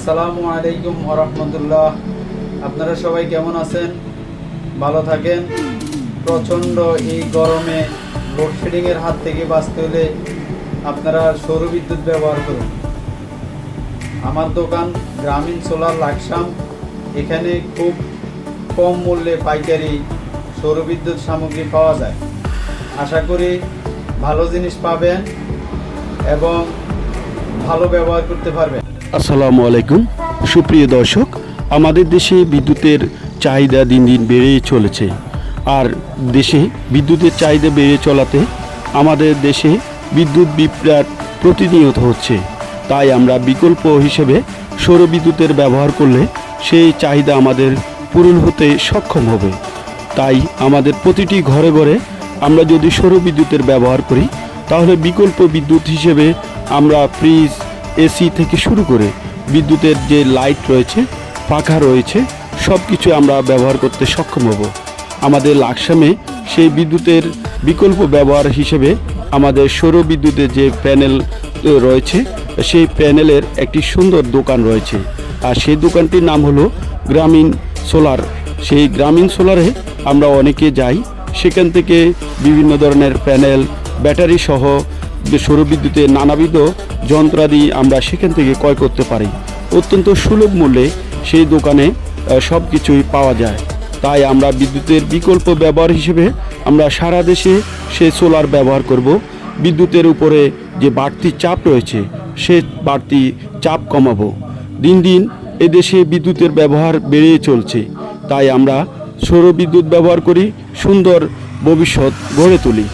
আসসালামু আলাইকুম ওয়া রাহমাতুল্লাহ। আপনারা সবাই কেমন আছেন? ভালো থাকেন। প্রচণ্ড এই গরমে লোডশেডিংয়ের হাত থেকে বাঁচতে হলে আপনারা সৌর বিদ্যুৎ ব্যবহার করুন। আমার দোকান গ্রামীণ সোলার লাকসাম। এখানে খুব কম মূল্যে পাইকারি সৌর বিদ্যুৎ সামগ্রী পাওয়া যায়। আশা করি ভালো জিনিস পাবেন এবং ভালো ব্যবহার করতে পারবেন। আসসালামু আলাইকুম সুপ্রিয় দর্শক, আমাদের দেশে বিদ্যুতের চাহিদা দিন দিন বেড়েই চলেছে। আর দেশে বিদ্যুতের চাহিদা বেড়ে চলাতে আমাদের দেশে বিদ্যুৎ বিভ্রাট প্রতিনিয়ত হচ্ছে। তাই আমরা বিকল্প হিসেবে সৌর বিদ্যুতের ব্যবহার করলে সেই চাহিদা আমাদের পূরণ হতে সক্ষম হবে। তাই আমাদের প্রতিটি ঘরে ঘরে আমরা যদি সৌর বিদ্যুতের ব্যবহার করি তাহলে বিকল্প বিদ্যুৎ হিসেবে আমরা ফ্রিজ, এসি থেকে শুরু করে বিদ্যুতের যে লাইট রয়েছে, পাখা রয়েছে, সব কিছু আমরা ব্যবহার করতে সক্ষম হব। আমাদের লাকসামে সেই বিদ্যুতের বিকল্প ব্যবহার হিসেবে আমাদের সৌর বিদ্যুতের যে প্যানেল রয়েছে সেই প্যানেলের একটি সুন্দর দোকান রয়েছে। আর সেই দোকানটির নাম হলো গ্রামীণ সোলার। সেই গ্রামীণ সোলারে আমরা অনেকে যাই, সেখান থেকে বিভিন্ন ধরনের প্যানেল, ব্যাটারি সহ সৌর বিদ্যুতের নানাবিধ যন্ত্রাদি আমরা সেখান থেকে ক্রয় করতে পারি। অত্যন্ত সুলভ মূল্যে সেই দোকানে সব কিছুই পাওয়া যায়। তাই আমরা বিদ্যুতের বিকল্প ব্যবহার হিসেবে আমরা সারা দেশে সেই সোলার ব্যবহার করব। বিদ্যুতের উপরে যে বাড়তি চাপ রয়েছে সে বাড়তি চাপ কমাবো। দিন দিন এদেশে বিদ্যুতের ব্যবহার বেড়ে চলছে। তাই আমরা সৌর বিদ্যুৎ ব্যবহার করি, সুন্দর ভবিষ্যৎ গড়ে তুলি।